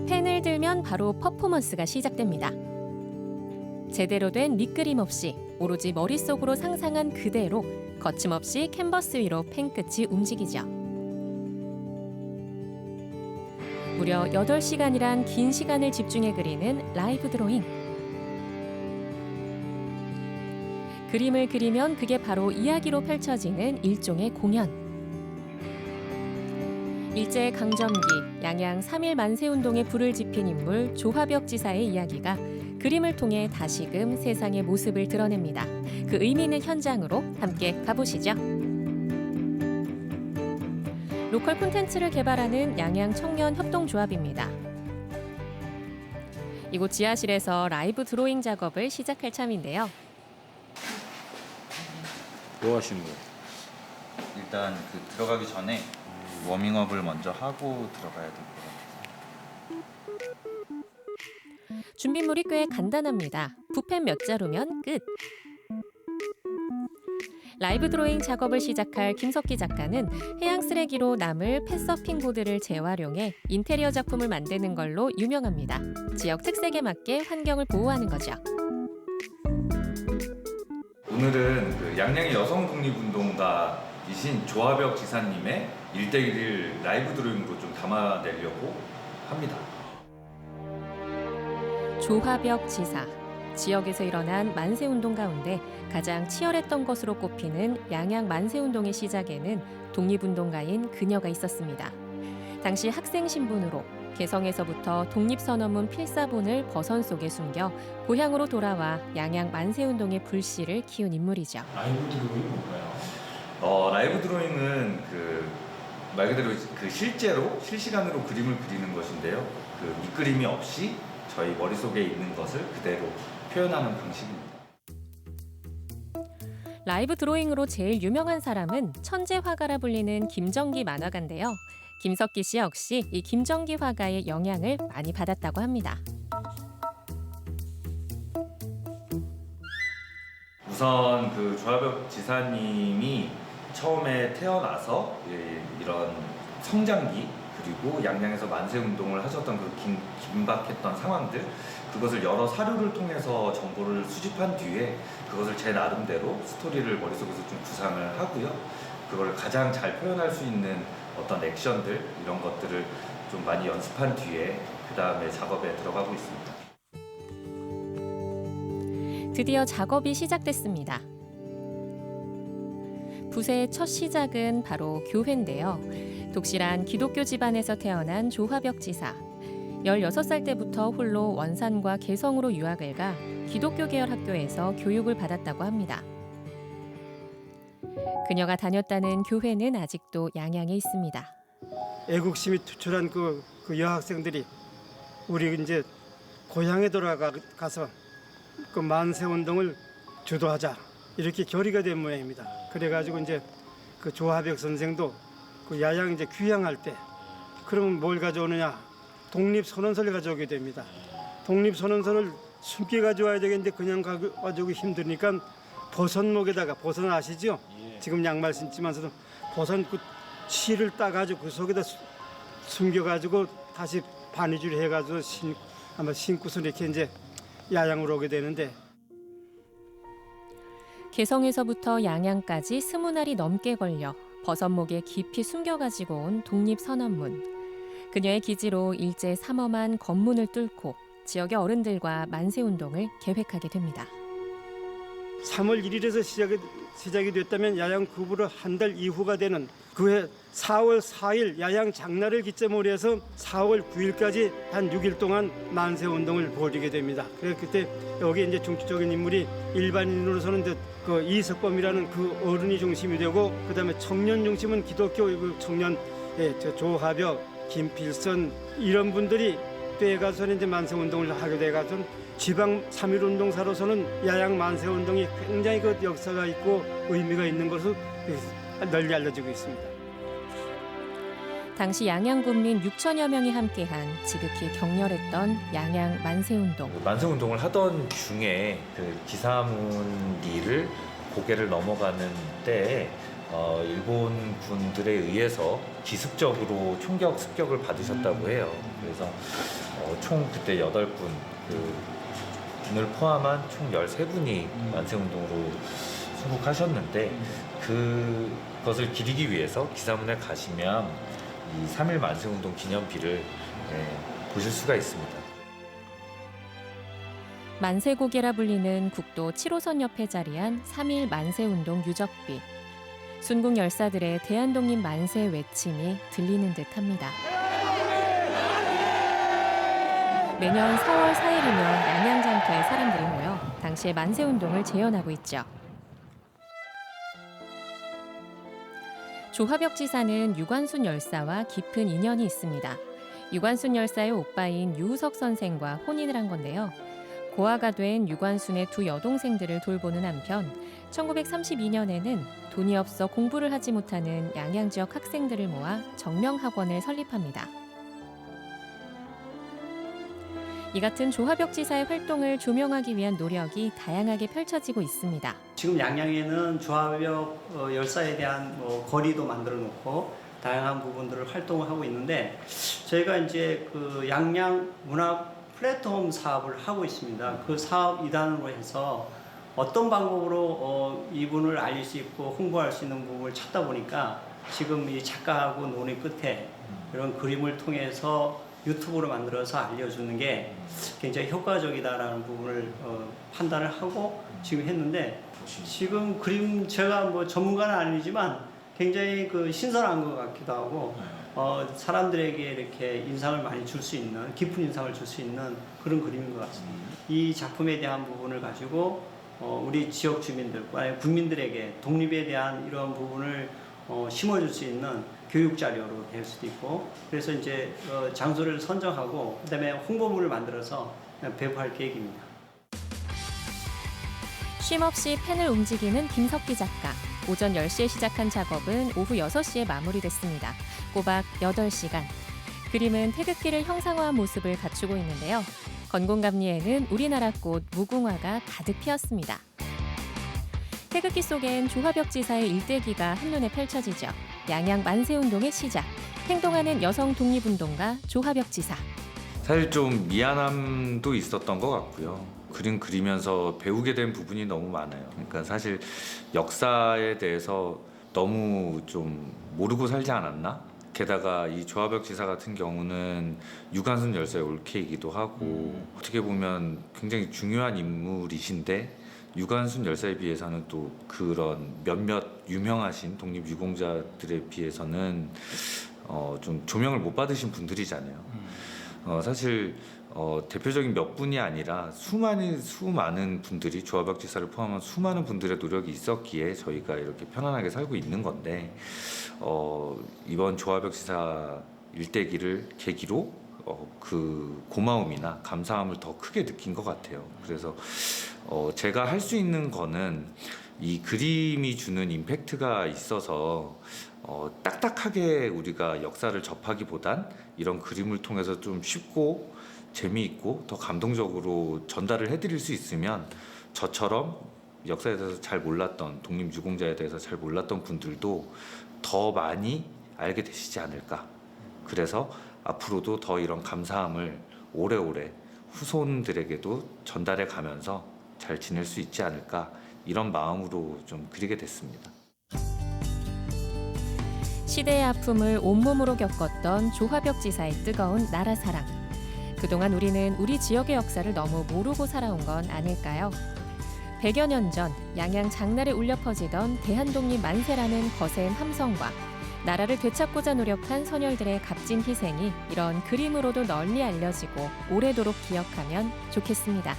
펜을 들면 바로 퍼포먼스가 시작됩니다. 제대로 된 밑그림 없이 오로지 머릿속으로 상상한 그대로 거침없이 캔버스 위로 펜끝이 움직이죠. 무려 8시간이란 긴 시간을 집중해 그리는 라이브 드로잉. 그림을 그리면 그게 바로 이야기로 펼쳐지는 일종의 공연. 일제강점기 양양 3.1 만세운동에 불을 지핀 인물 조화벽 지사의 이야기가 그림을 통해 다시금 세상의 모습을 드러냅니다. 그 의미 있는 현장으로 함께 가보시죠. 로컬 콘텐츠를 개발하는 양양 청년협동조합입니다. 이곳 지하실에서 라이브 드로잉 작업을 시작할 참인데요. 뭐 하시는 거예요? 일단 들어가기 전에 워밍업을 먼저 하고 들어가야 될 것 같아요. 준비물이 꽤 간단합니다. 붓펜 몇 자루면 끝. 라이브 드로잉 작업을 시작할 김석기 작가는 해양 쓰레기로 남을 펫서핑 보드를 재활용해 인테리어 작품을 만드는 걸로 유명합니다. 지역 특색에 맞게 환경을 보호하는 거죠. 오늘은 양양의 여성 독립운동가이신 조화벽 지사님의 1대1 라이브 드로잉으로 좀 담아내려고 합니다. 조화벽 지사. 지역에서 일어난 만세운동 가운데 가장 치열했던 것으로 꼽히는 양양 만세운동의 시작에는 독립운동가인 그녀가 있었습니다. 당시 학생 신분으로 개성에서부터 독립선언문 필사본을 버선 속에 숨겨 고향으로 돌아와 양양 만세운동의 불씨를 키운 인물이죠. 라이브 드로잉이 뭔가요? 라이브 드로잉은 말 그대로 실제로 실시간으로 그림을 그리는 것인데요. 밑그림이 없이 저희 머릿속에 있는 것을 그대로 표현하는 방식입니다. 라이브 드로잉으로 제일 유명한 사람은 천재 화가라 불리는 김정기 만화가인데요. 김석기 씨 역시 이 김정기 화가의 영향을 많이 받았다고 합니다. 우선 조화벽 지사님이 처음에 태어나서 이런 성장기 그리고 양양에서 만세운동을 하셨던 긴박했던 상황들 그것을 여러 사료를 통해서 정보를 수집한 뒤에 그것을 제 나름대로 스토리를 머릿속에서 좀 구상을 하고요. 그걸 가장 잘 표현할 수 있는 어떤 액션들 이런 것들을 좀 많이 연습한 뒤에 그 다음에 작업에 들어가고 있습니다. 드디어 작업이 시작됐습니다. 붓의 첫 시작은 바로 교회인데요. 독실한 기독교 집안에서 태어난 조화벽 지사. 16살 때부터 홀로 원산과 개성으로 유학을 가 기독교 계열 학교에서 교육을 받았다고 합니다. 그녀가 다녔다는 교회는 아직도 양양에 있습니다. 애국심이 투철한 그 여학생들이 우리 이제 고향에 돌아가서 그 만세운동을 주도하자 이렇게 결의가 된 모양입니다. 그래가지고 이제 그 조화벽 선생도 그 야양 이제 귀향할 때 그러면 뭘 가져오느냐? 독립선언서를 가져오게 됩니다. 독립선언서를 숨겨 가져와야 되겠는데 그냥 가지고 힘드니까 버선목에다가 버선 아시죠? 지금 양말 신지만서도 버선 그 실을 따가지고 그 속에다 숨겨가지고 다시 바느질 해가지고 아마 신고서 이렇게 이제 야양으로 오게 되는데. 개성에서부터 양양까지 20날이 넘게 걸려 버선목에 깊이 숨겨가지고 온 독립선언문. 그녀의 기지로 일제 삼엄한 검문을 뚫고 지역의 어른들과 만세운동을 계획하게 됩니다. 3월 1일에서 시작이 됐다면 야양 구부로 한 달 이후가 되는 그해 4월 4일 야양 장날을 기점으로 해서 4월 9일까지 한 6일 동안 만세운동을 벌이게 됩니다. 그래서 그때 여기 이제 중추적인 인물이 일반인으로서는 그 이석범이라는 그 어른이 중심이 되고 그다음에 청년 중심은 기독교 청년 조화벽, 김필선 이런 분들이 때 가서는 이제 만세운동을 하게 돼가지고 지방 3.1 운동사로서는 야양 만세운동이 굉장히 그 역사가 있고 의미가 있는 것으로 널리 알려지고 있습니다. 당시 양양 군민 6천여 명이 함께한 지극히 격렬했던 양양 만세운동. 만세운동을 하던 중에 그 기사문리를 고개를 넘어가는 때에 일본 군들에 의해서 기습적으로 총격 습격을 받으셨다고 해요. 그래서 총 그때 8분 분을 포함한 총 13분이 만세운동으로 순국하셨는데 그것을 기리기 위해서 기사문에 가시면 이 3.1 만세운동 기념비를 보실 수가 있습니다. 만세고개라 불리는 국도 7호선 옆에 자리한 3.1 만세운동 유적비. 순국 열사들의 대한독립 만세 외침이 들리는 듯합니다. 매년 4월 4일이면 양양장터에 사람들이 모여 당시의 만세운동을 재현하고 있죠. 조화벽 지사는 유관순 열사와 깊은 인연이 있습니다. 유관순 열사의 오빠인 유우석 선생과 혼인을 한 건데요. 고아가 된 유관순의 두 여동생들을 돌보는 한편 1932년에는 돈이 없어 공부를 하지 못하는 양양 지역 학생들을 모아 정명학원을 설립합니다. 이 같은 조화벽 지사의 활동을 조명하기 위한 노력이 다양하게 펼쳐지고 있습니다. 지금 양양에는 조화벽 열사에 대한 거리도 만들어 놓고 다양한 부분들을 활동을 하고 있는데 저희가 이제 그 양양 문화 플랫폼 사업을 하고 있습니다. 그 사업 이단으로 해서 어떤 방법으로 이분을 알릴 수 있고 홍보할 수 있는 부분을 찾다 보니까 지금 이 작가하고 논의 끝에 이런 그림을 통해서 유튜브로 만들어서 알려주는 게 굉장히 효과적이다라는 부분을 판단을 하고 지금 했는데 지금 그림 제가 뭐 전문가는 아니지만 굉장히 그 신선한 것 같기도 하고 사람들에게 이렇게 인상을 많이 줄 수 있는 깊은 인상을 줄 수 있는 그런 그림인 것 같습니다. 이 작품에 대한 부분을 가지고 우리 지역 주민들과 국민들에게 독립에 대한 이런 부분을 심어줄 수 있는 교육 자료로 될 수도 있고 그래서 이제 장소를 선정하고 그다음에 홍보물을 만들어서 배부할 계획입니다. 쉼없이 펜을 움직이는 김석기 작가. 오전 10시에 시작한 작업은 오후 6시에 마무리됐습니다. 꼬박 8시간. 그림은 태극기를 형상화한 모습을 갖추고 있는데요. 건곤감리에는 우리나라 꽃 무궁화가 가득 피었습니다. 태극기 속엔 조화벽 지사의 일대기가 한눈에 펼쳐지죠. 양양 만세운동의 시작. 행동하는 여성 독립운동가 조화벽 지사. 사실 좀 미안함도 있었던 것 같고요. 그림 그리면서 배우게 된 부분이 너무 많아요. 그러니까 사실 역사에 대해서 너무 좀 모르고 살지 않았나? 게다가 이 조화벽 지사 같은 경우는 유관순 열사의 올케이기도 하고 어떻게 보면 굉장히 중요한 인물이신데 유관순 열사에 비해서는 또 그런 몇몇 유명하신 독립유공자들에 비해서는 좀 조명을 못 받으신 분들이잖아요. 사실 대표적인 몇 분이 아니라 수많은 분들이 조화벽 지사를 포함한 수많은 분들의 노력이 있었기에 저희가 이렇게 편안하게 살고 있는 건데 이번 조화벽 지사 일대기를 계기로 그 고마움이나 감사함을 더 크게 느낀 것 같아요. 그래서 제가 할 수 있는 거는 이 그림이 주는 임팩트가 있어서 딱딱하게 우리가 역사를 접하기보단 이런 그림을 통해서 좀 쉽고 재미있고 더 감동적으로 전달을 해드릴 수 있으면 저처럼 역사에 대해서 잘 몰랐던 독립유공자에 대해서 잘 몰랐던 분들도 더 많이 알게 되시지 않을까. 그래서 앞으로도 더 이런 감사함을 오래오래 후손들에게도 전달해 가면서 잘 지낼 수 있지 않을까 이런 마음으로 좀 그리게 됐습니다. 시대의 아픔을 온몸으로 겪었던 조화벽 지사의 뜨거운 나라 사랑. 그동안 우리는 우리 지역의 역사를 너무 모르고 살아온 건 아닐까요? 100여 년 전 양양 장날에 울려 퍼지던 대한독립 만세라는 거센 함성과 나라를 되찾고자 노력한 선열들의 값진 희생이 이런 그림으로도 널리 알려지고 오래도록 기억하면 좋겠습니다.